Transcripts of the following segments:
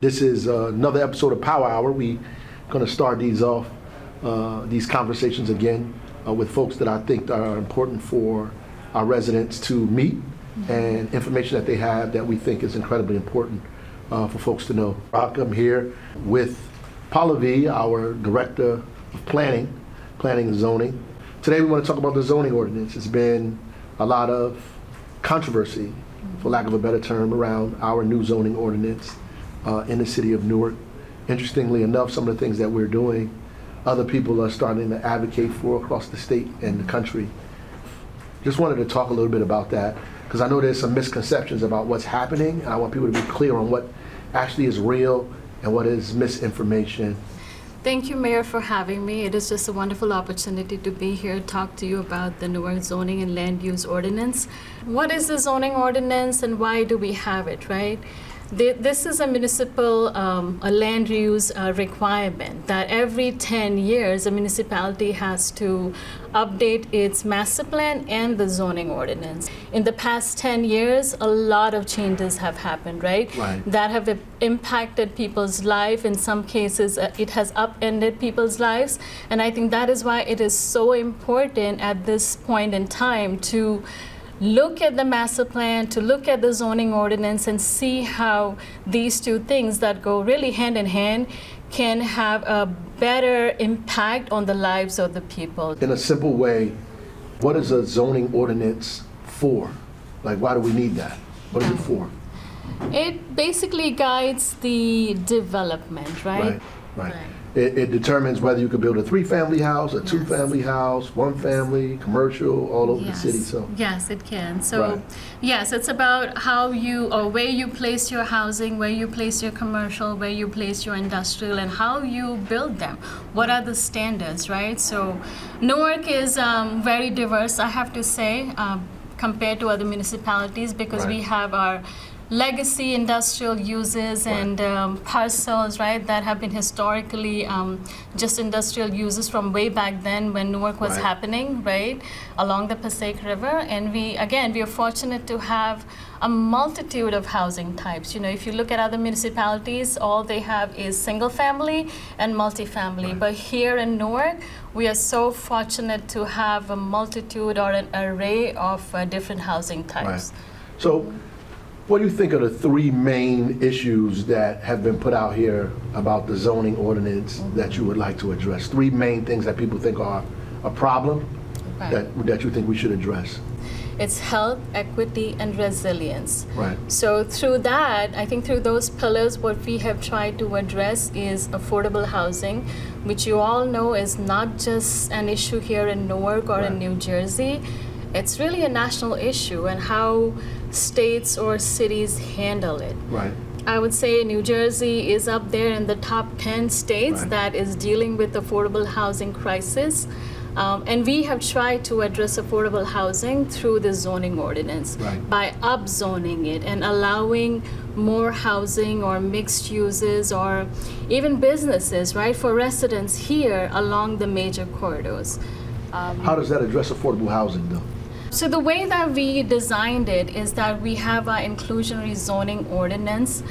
This is another episode of Power Hour. We're going to start these off, these conversations again with folks that I think are important for our residents to meet and information that they have that we think is incredibly important for folks to know. Baraka, I'm here with Pallavi, our Director of Planning and Zoning. Today we want to talk about the zoning ordinance. It's been a lot of controversy, for lack of a better term, around our new zoning ordinance in the city of Newark. Interestingly enough, some of the things that we're doing, other people are starting to advocate for across the state and the country. Just wanted to talk a little bit about that, because I know there's some misconceptions about what's happening, and I want people to be clear on what actually is real and what is misinformation. Thank you, Mayor, for having me. It is just a wonderful opportunity to be here to talk to you about the Newark Zoning and Land Use Ordinance. What is the zoning ordinance and why do we have it, right? This is a municipal a land use requirement that every 10 years a municipality has to update its master plan and the zoning ordinance. In the past 10 years, a lot of changes have happened, right? That have impacted people's life. In some cases, it has upended people's lives. And I think that is why it is so important at this point in time to look at the master plan, to look at the zoning ordinance and see how these two things that go really hand in hand can have a better impact on the lives of the people. In a simple way, what is a zoning ordinance for? Like, why do we need that? What is it for? It basically guides the development, right? Right. It determines whether you could build a 3-family house, a 2-family house, 1-family, commercial, all over the city. So yes, it can. So yes, it's about how you or where you place your housing, where you place your commercial, where you place your industrial, and how you build them. What are the standards, right? So Newark is very diverse, I have to say, compared to other municipalities, because we have our legacy industrial uses and parcels, right, that have been historically just industrial uses from way back then when Newark was happening, right, along the Passaic River. And we are fortunate to have a multitude of housing types. You know, if you look at other municipalities, all they have is single family and multifamily. But here in Newark, we are so fortunate to have a multitude or an array of different housing types. So what do you think are the 3 main issues that have been put out here about the zoning ordinance that you would like to address? 3 main things that people think are a problem that you think we should address? It's health, equity, and resilience. Right. So through that, I think through those pillars, what we have tried to address is affordable housing, which you all know is not just an issue here in Newark or in New Jersey. It's really a national issue, and how states or cities handle it. Right. I would say New Jersey is up there in the top 10 states that is dealing with affordable housing crisis. And we have tried to address affordable housing through the zoning ordinance by upzoning it and allowing more housing or mixed uses or even businesses, right, for residents here along the major corridors. How does that address affordable housing, though? So the way that we designed it is that we have our inclusionary zoning ordinance.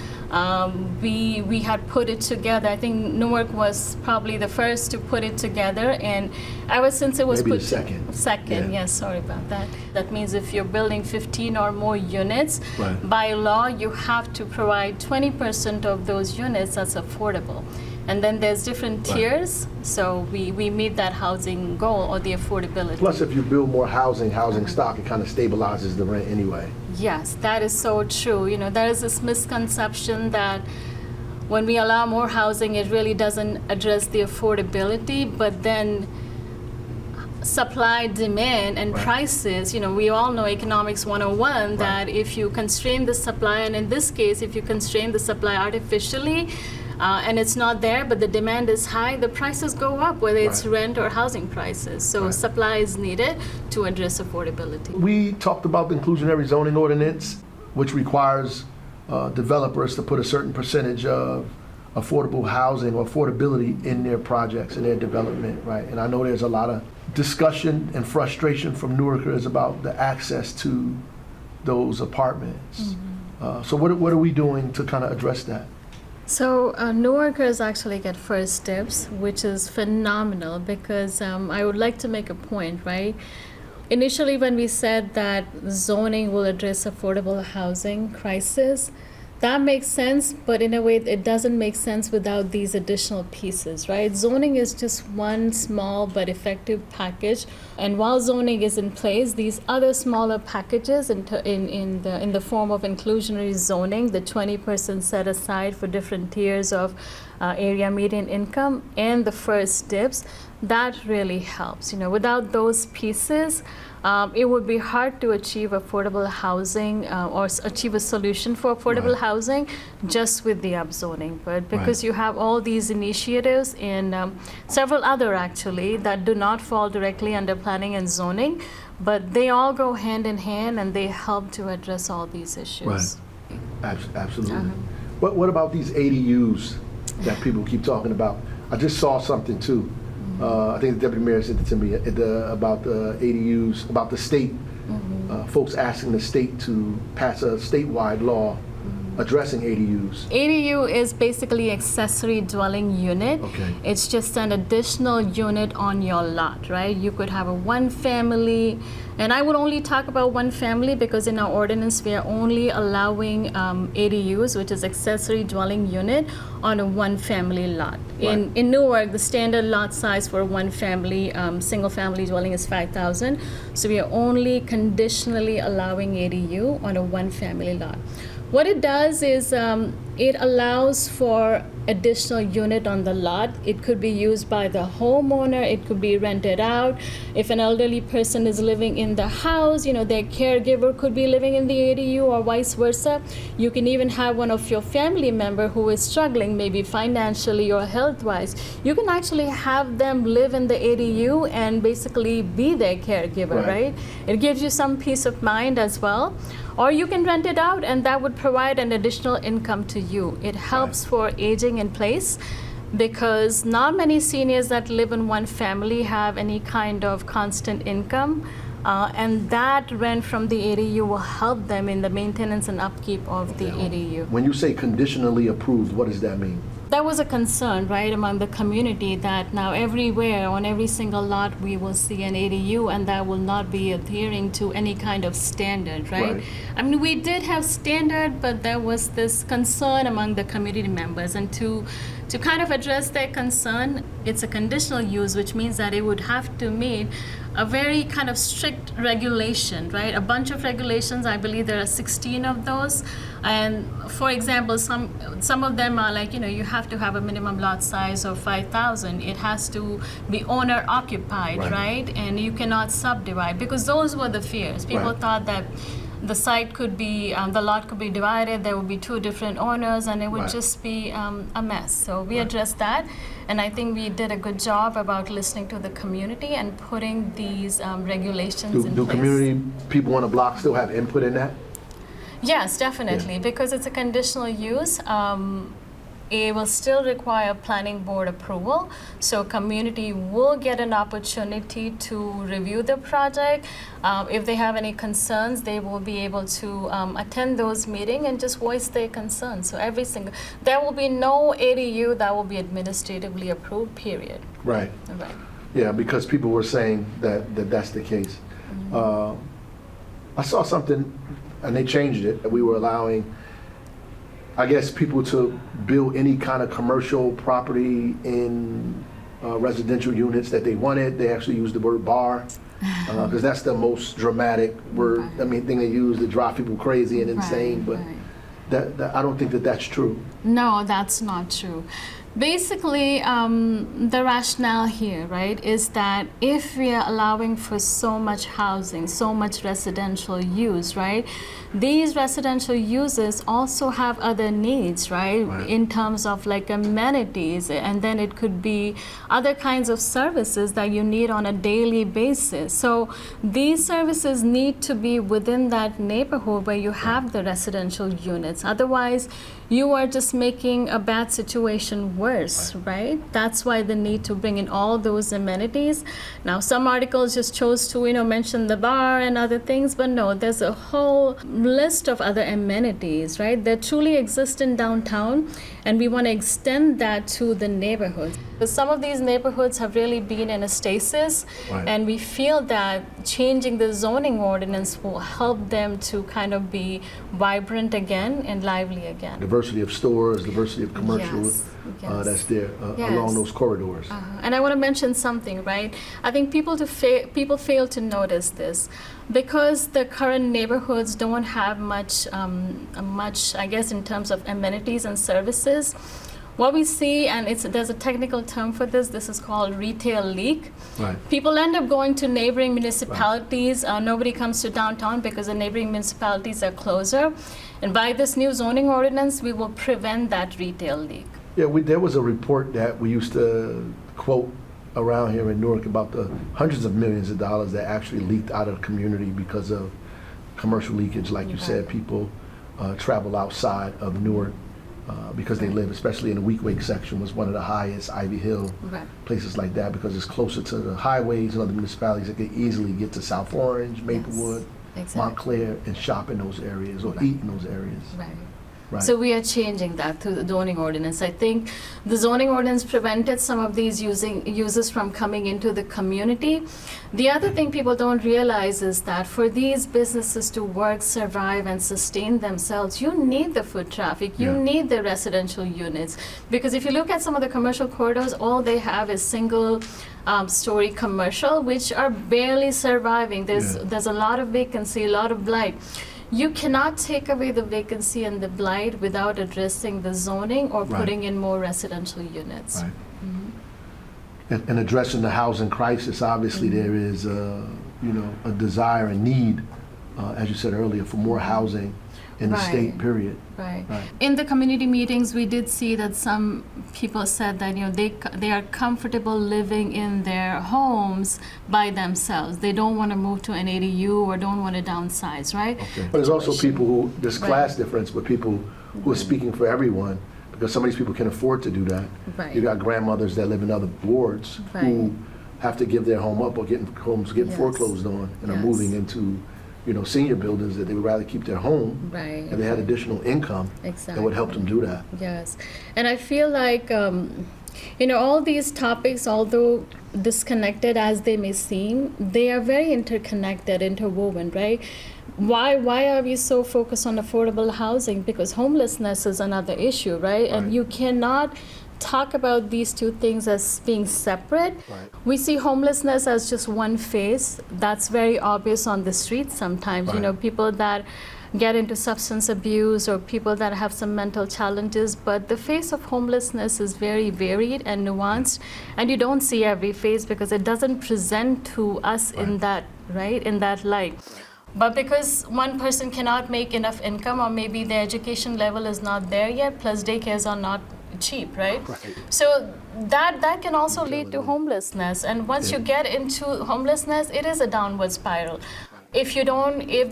We had put it together. I think Newark was probably the first to put it together, and ever since it was maybe the second. Yes, sorry about that. That means if you're building 15 or more units, by law you have to provide 20% of those units that's affordable. And then there's different tiers, so we meet that housing goal or the affordability. Plus, if you build more housing stock, it kind of stabilizes the rent anyway. Yes, that is so true. You know, there is this misconception that when we allow more housing, it really doesn't address the affordability, but then supply, demand, and prices, you know, we all know economics 101 that if you constrain the supply, and in this case, if you constrain the supply artificially, and it's not there, but the demand is high, the prices go up, whether it's rent or housing prices. So supply is needed to address affordability. We talked about the inclusionary zoning ordinance, which requires developers to put a certain percentage of affordable housing or affordability in their projects, in their development, right? And I know there's a lot of discussion and frustration from Newarkers about the access to those apartments. So what are we doing to kind of address that? So New Yorkers actually get first dibs, which is phenomenal because I would like to make a point, right? Initially, when we said that zoning will address affordable housing crisis, that makes sense, but in a way, it doesn't make sense without these additional pieces, right? Zoning is just one small but effective package, and while zoning is in place, these other smaller packages in the form of inclusionary zoning, the 20% set aside for different tiers of area median income, and the first dibs, that really helps. Without those pieces, it would be hard to achieve affordable housing or achieve a solution for affordable housing just with the upzoning. But because you have all these initiatives and several other actually that do not fall directly under planning and zoning, but they all go hand in hand and they help to address all these issues. Right. Absolutely. What about these ADUs that people keep talking about? I just saw something too. I think the deputy mayor sent it to me about the ADUs, about the state, folks asking the state to pass a statewide law addressing ADUs. ADU is basically accessory dwelling unit. Okay. It's just an additional unit on your lot, right? You could have a one family, and I would only talk about one family because in our ordinance we are only allowing ADUs, which is accessory dwelling unit, on a one family lot. Right. In Newark, the standard lot size for one family, single family dwelling is 5,000. So we are only conditionally allowing ADU on a one family lot. What it does is it allows for additional unit on the lot. It could be used by the homeowner. It could be rented out. If an elderly person is living in the house, their caregiver could be living in the ADU or vice versa. You can even have one of your family member who is struggling, maybe financially or health-wise. You can actually have them live in the ADU and basically be their caregiver, right? It gives you some peace of mind as well. Or you can rent it out, and that would provide an additional income to you. It helps for aging in place because not many seniors that live in one family have any kind of constant income. And that rent from the ADU will help them in the maintenance and upkeep of the ADU. When you say conditionally approved, what does that mean? That was a concern, right, among the community that now everywhere, on every single lot, we will see an ADU and that will not be adhering to any kind of standard, right? I mean, we did have standard, but there was this concern among the community members. And to kind of address their concern, it's a conditional use, which means that it would have to meet a very kind of strict regulation, right? A bunch of regulations, I believe there are 16 of those. And for example, some of them are like, you have to have a minimum lot size of 5,000. It has to be owner occupied, right? And you cannot subdivide, because those were the fears. People thought that the site could be, the lot could be divided, there would be two different owners, and it would just be a mess. So we addressed that, and I think we did a good job about listening to the community and putting these regulations in place. Do community people on the block still have input in that? Yes, definitely, because it's a conditional use. It will still require planning board approval, so community will get an opportunity to review the project. If they have any concerns, they will be able to attend those meetings and just voice their concerns. So there will be no ADU that will be administratively approved, period. Right. Yeah, because people were saying that's the case. I saw something, and they changed it, that we were allowing, I guess, people to build any kind of commercial property in residential units that they wanted. They actually used the word bar, because that's the most dramatic word, thing they use to drive people crazy and insane, but that I don't think that's true. No, that's not true. Basically, the rationale here, right, is that if we are allowing for so much housing, so much residential use, right, these residential uses also have other needs, right, in terms of like amenities, and then it could be other kinds of services that you need on a daily basis. So these services need to be within that neighborhood where you have the residential units. Otherwise, you are just making a bad situation worse, right? That's why the need to bring in all those amenities. Now, some articles just chose to, mention the bar and other things, but no, there's a whole list of other amenities, right, that truly exist in downtown. and we want to extend that to the neighborhoods. But some of these neighborhoods have really been in a stasis, Right. and we feel that changing the zoning ordinance will help them to kind of be vibrant again and lively again. Diversity of stores, diversity of commercial, Yes, yes. that's there Yes. along those corridors. And I want to mention something, right? I think people fail to notice this because the current neighborhoods don't have much, I guess, in terms of amenities and services. What we see, and there's a technical term for this. This is called retail leak. Right. People end up going to neighboring municipalities. Nobody comes to downtown because the neighboring municipalities are closer. And by this new zoning ordinance, we will prevent that retail leak. Yeah, there was a report that we used to quote around here in Newark about the hundreds of millions of dollars that actually leaked out of the community because of commercial leakage. Like you said, people travel outside of Newark because they live, especially in the Weequahic section, was one of the highest, Ivy Hill, Right. places like that, because it's closer to the highways and other municipalities that can easily get to South Orange, Maplewood, Exactly. Montclair, and shop in those areas or eat in those areas. Right. Right. So we are changing that through the zoning ordinance. I think the zoning ordinance prevented some of these users from coming into the community. The other thing people don't realize is that for these businesses to work, survive, and sustain themselves, you need the foot traffic, you Yeah. need the residential units. Because if you look at some of the commercial corridors, all they have is single story commercial, which are barely surviving. There's a lot of vacancy, a lot of blight. You cannot take away the vacancy and the blight without addressing the zoning or Right. putting in more residential units. Right. And addressing the housing crisis, obviously there is, a desire and need, as you said earlier, for more housing in the Right. state, period. Right. Right. In the community meetings, we did see that some people said that they are comfortable living in their homes by themselves. They don't want to move to an ADU or don't want to downsize, right? Okay. But there's also people who, there's class difference, but people who are speaking for everyone, because some of these people can afford to do that. Right. You got grandmothers that live in other wards who have to give their home up or getting Yes. foreclosed on and are Yes. moving into, senior buildings that they would rather keep their home. Right. And they had additional income that would help them do that. Yes, and I feel like, all these topics, although disconnected as they may seem, they are very interconnected, interwoven, right? Why are we so focused on affordable housing? Because homelessness is another issue, right? And Right. you cannot talk about these two things as being separate. Right. We see homelessness as just one face. That's very obvious on the streets sometimes. Right. People that get into substance abuse or people that have some mental challenges, but the face of homelessness is very varied and nuanced, and you don't see every face because it doesn't present to us in that light. But because one person cannot make enough income, or maybe their education level is not there yet, plus daycares are not cheap, right? Right. So that can also lead to homelessness, and once you get into homelessness, it is a downward spiral. If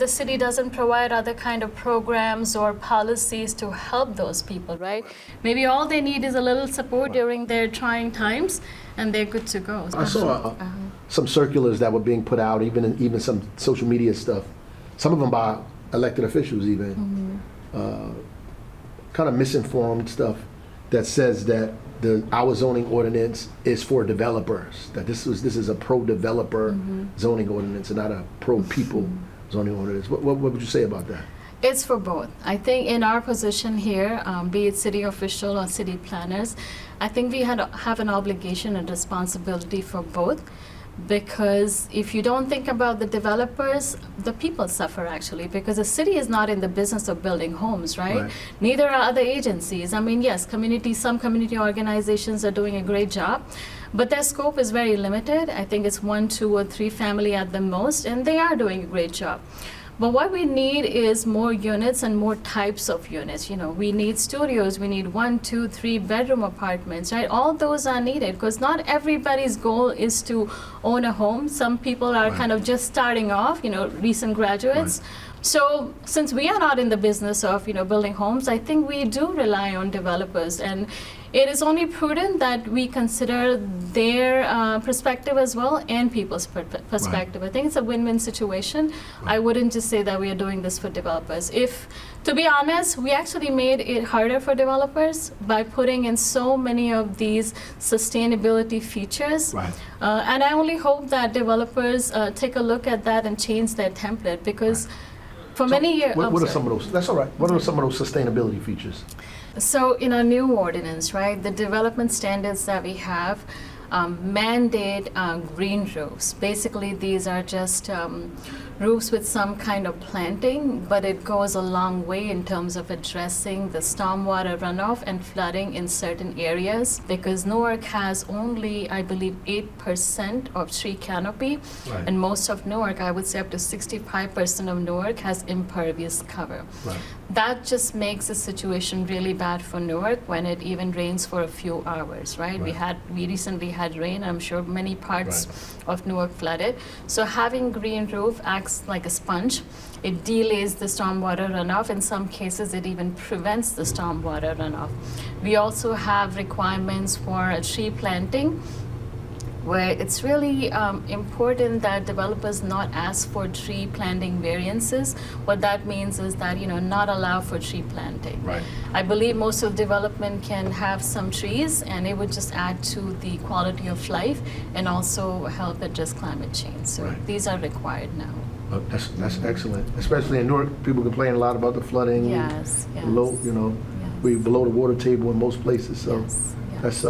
the city doesn't provide other kind of programs or policies to help those people, right? Maybe all they need is a little support during their trying times, and they're good to go. I saw some circulars that were being put out, even some social media stuff, some of them by elected officials even, kind of misinformed stuff that says that our zoning ordinance is for developers, that this is a pro-developer zoning ordinance and not a pro-people zoning ordinance. What would you say about that? It's for both. I think in our position here, be it city official or city planners, I think we have an obligation and responsibility for both. Because if you don't think about the developers, the people suffer actually, because the city is not in the business of building homes, right? Neither are other agencies. I mean, yes, some community organizations are doing a great job, but their scope is very limited. I think it's 1, 2, or 3 family at the most, and they are doing a great job. But what we need is more units and more types of units. We need studios, we need 1, 2, 3 bedroom apartments, right? All those are needed because not everybody's goal is to own a home. Some people are kind of just starting off, recent graduates. So since we are not in the business of, building homes, I think we do rely on developers, and it is only prudent that we consider their perspective as well and people's perspective. I think it's a win-win situation. I wouldn't just say that we are doing this for developers. If To be honest, we actually made it harder for developers by putting in so many of these sustainability features. Right. And I only hope that developers take a look at that and change their template, because for many years... What are some of those? That's all right. What are some of those sustainability features? So in our new ordinance, right, the development standards that we have mandate green roofs. Basically, these are just roofs with some kind of planting, but it goes a long way in terms of addressing the stormwater runoff and flooding in certain areas, because Newark has only, I believe, 8% of tree canopy, Right. and most of Newark, I would say up to 65% of Newark has impervious cover. Right. That just makes the situation really bad for Newark when it even rains for a few hours, right? Right. We recently had rain. I'm sure many parts of Newark flooded. So having green roof acts like a sponge. It delays the stormwater runoff. In some cases, it even prevents the stormwater runoff. We also have requirements for a tree planting, where it's really important that developers not ask for tree planting variances. What that means is that, not allow for tree planting. Right. I believe most of development can have some trees, and it would just add to the quality of life and also help address climate change. So Right. these are required now. That's excellent. Especially in Newark, people complain a lot about the flooding. Yes, yes. Low, Yes. we're below the water table in most places. So Yes, yes. that's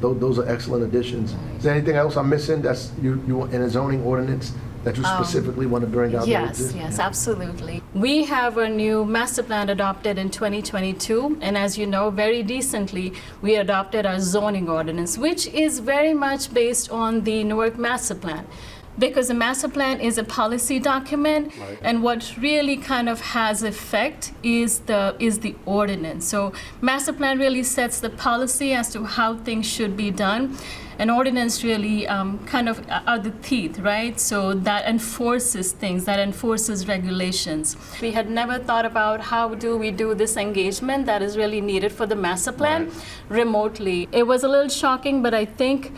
those are excellent additions. Right. Is there anything else I'm missing that's you in a zoning ordinance that you specifically want to bring out? Yes, absolutely. We have a new master plan adopted in 2022, and as you know, very recently, we adopted our zoning ordinance, which is very much based on the Newark master plan. Because the master plan is a policy document, Right. and what really kind of has effect is the ordinance. So master plan really sets the policy as to how things should be done. An ordinance really kind of are the teeth, right? So that enforces things, that enforces regulations. We had never thought about how do we do this engagement that is really needed for the master plan remotely. It was a little shocking, but I think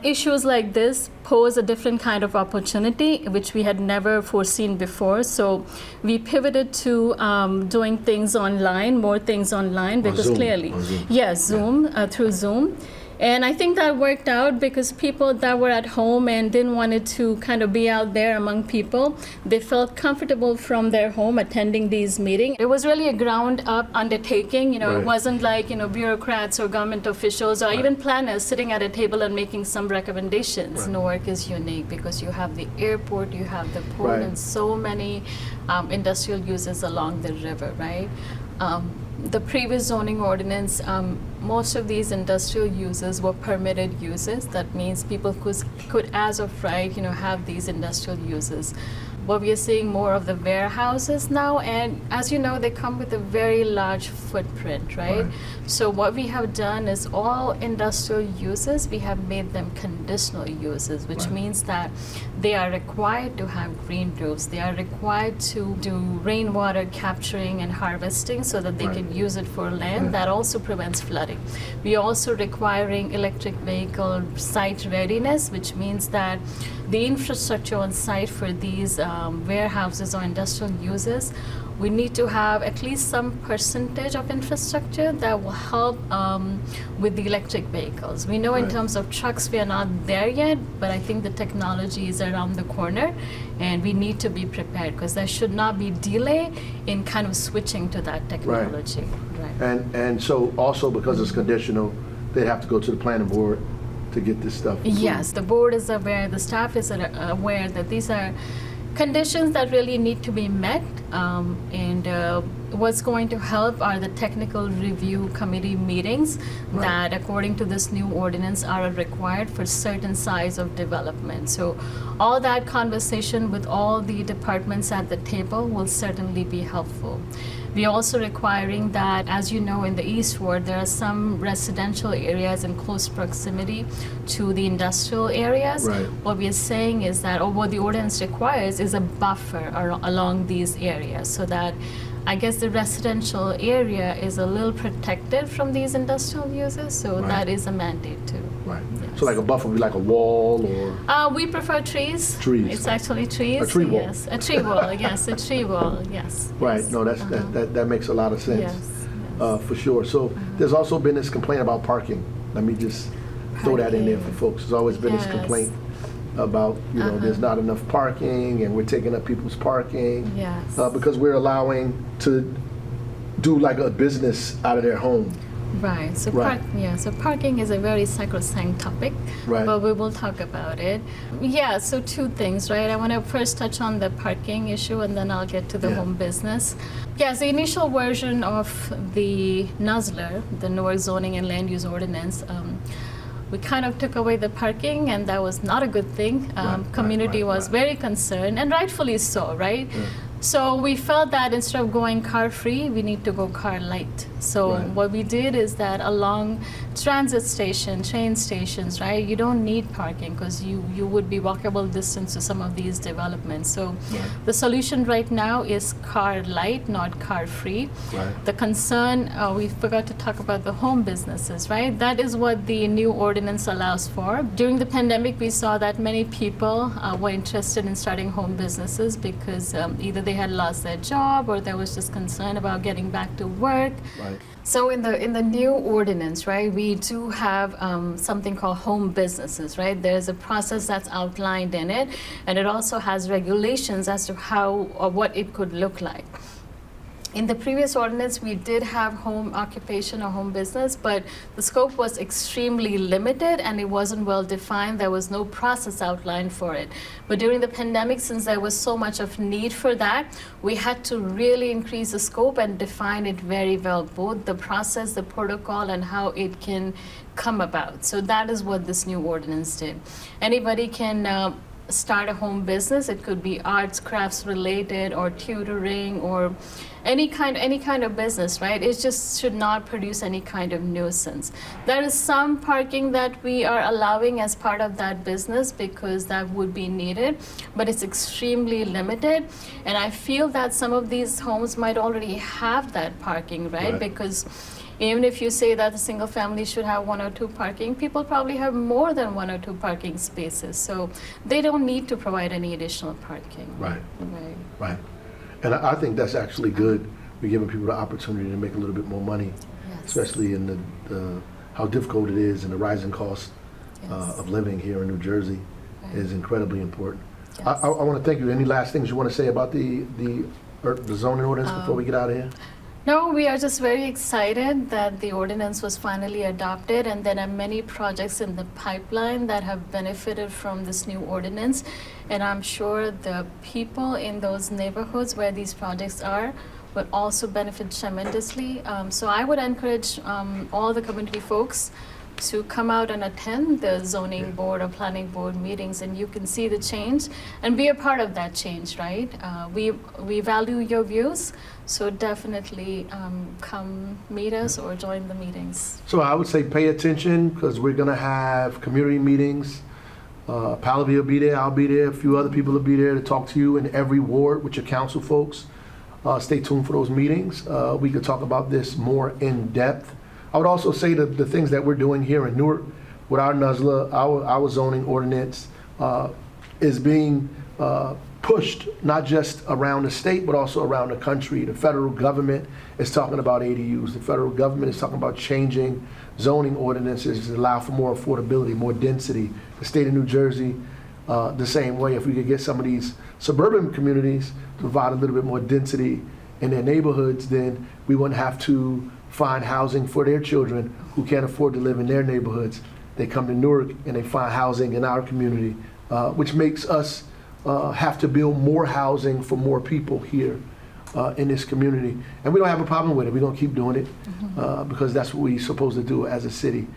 issues like this pose a different kind of opportunity, which we had never foreseen before. So we pivoted to doing things online, more things online, because Zoom. clearly, On Zoom. yes, Zoom, through Zoom. And I think that worked out because people that were at home and didn't want to kind of be out there among people, they felt comfortable from their home attending these meetings. It was really a ground-up undertaking. It Right. wasn't like, bureaucrats or government officials or even planners sitting at a table and making some recommendations. Right. Newark is unique because you have the airport, you have the port, Right. and so many industrial uses along the river, right? The previous zoning ordinance, most of these industrial uses were permitted uses. That means people could as of right, have these industrial uses. But we are seeing more of the warehouses now, and as you know, they come with a very large footprint, right? Right. So what we have done is all industrial uses, we have made them conditional uses, which Right. means that they are required to have green roofs. They are required to do rainwater capturing and harvesting so that they Right. can use it for land. Yeah. That also prevents flooding. We are also requiring electric vehicle site readiness, which means that the infrastructure on site for these warehouses or industrial uses, we need to have at least some percentage of infrastructure that will help with the electric vehicles. We know in Right. terms of trucks, we are not there yet, but I think the technology is around the corner, and we need to be prepared because there should not be delay in kind of switching to that technology. Right. And so also because it's conditional, they have to go to the planning board to get this stuff. Yes, the board is aware, the staff is aware that these are conditions that really need to be met, and what's going to help are the technical review committee meetings Right. that, according to this new ordinance, are required for certain size of development. So all that conversation with all the departments at the table will certainly be helpful. We are also requiring that, as you know, in the East Ward, there are some residential areas in close proximity to the industrial areas. Right. What we are saying is that, or what the ordinance requires, is a buffer along these areas so that I guess the residential area is a little protected from these industrial uses, so Right. that is a mandate too. Right. Yeah. So like a buffer would be like a wall or? We prefer trees. Trees. It's actually trees. A tree wall. Yes, a tree wall. Yes, a tree wall. Yes. Right, yes. no, that makes a lot of sense. Yes. Yes. For sure. So there's also been this complaint about parking. Let me just throw that in there for folks. There's always been this Yes. complaint about, there's not enough parking and we're taking up people's parking. Yes. Because we're allowing to do like a business out of their home. Right. So Right. So parking is a very sacrosanct topic, Right. but we will talk about it. Yeah. So two things, right? I want to first touch on the parking issue, and then I'll get to the Yeah. home business. Yes, the initial version of the NZLUR, the Newark Zoning and Land Use Ordinance. We kind of took away the parking, and that was not a good thing. Community was very concerned, and rightfully so, right? Yeah. So we felt that instead of going car free, we need to go car light. So Right. what we did is that along transit station, train stations, right, you don't need parking because you would be walkable distance to some of these developments. So Right. the solution right now is car light, not car free. Right. The concern, we forgot to talk about the home businesses, right? That is what the new ordinance allows for. During the pandemic, we saw that many people were interested in starting home businesses because either they had lost their job or there was just concern about getting back to work. Right. So in the new ordinance, right, we do have something called home businesses, right? There's a process that's outlined in it, and it also has regulations as to how or what it could look like. In the previous ordinance, we did have home occupation or home business, but the scope was extremely limited and it wasn't well defined. There was no process outlined for it. But during the pandemic, since there was so much of need for that, we had to really increase the scope and define it very well, both the process, the protocol, and how it can come about. So that is what this new ordinance did. Anybody can start a home business. It could be arts, crafts related, or tutoring, or any kind of business, right? It just should not produce any kind of nuisance. There is some parking that we are allowing as part of that business because that would be needed, but it's extremely limited. And I feel that some of these homes might already have that parking, right? Because even if you say that a single family should have 1 or 2 parking, people probably have more than 1 or 2 parking spaces. So they don't need to provide any additional parking. Right. Right. Right. And I think that's actually good. We're giving people the opportunity to make a little bit more money, Yes. especially in the how difficult it is and the rising cost Yes. of living here in New Jersey Right. is incredibly important. Yes. I want to thank you. Any last things you want to say about the zoning ordinance before we get out of here? No, we are just very excited that the ordinance was finally adopted, and there are many projects in the pipeline that have benefited from this new ordinance. And I'm sure the people in those neighborhoods where these projects are will also benefit tremendously. So I would encourage all the community folks to come out and attend the zoning board or planning board meetings, and you can see the change and be a part of that change, right? We value your views, so definitely come meet us or join the meetings. So I would say pay attention because we're going to have community meetings. Pallavi will be there, I'll be there, a few other people will be there to talk to you in every ward with your council folks. Stay tuned for those meetings. We could talk about this more in depth. I would also say that the things that we're doing here in Newark with our NZLUR, our zoning ordinance, is being pushed not just around the state, but also around the country. The federal government is talking about ADUs. The federal government is talking about changing zoning ordinances to allow for more affordability, more density. The state of New Jersey, the same way. If we could get some of these suburban communities to provide a little bit more density in their neighborhoods, then we wouldn't have to find housing for their children who can't afford to live in their neighborhoods. They come to Newark and they find housing in our community, which makes us have to build more housing for more people here in this community. And we don't have a problem with it. We're going to keep doing it because that's what we're supposed to do as a city.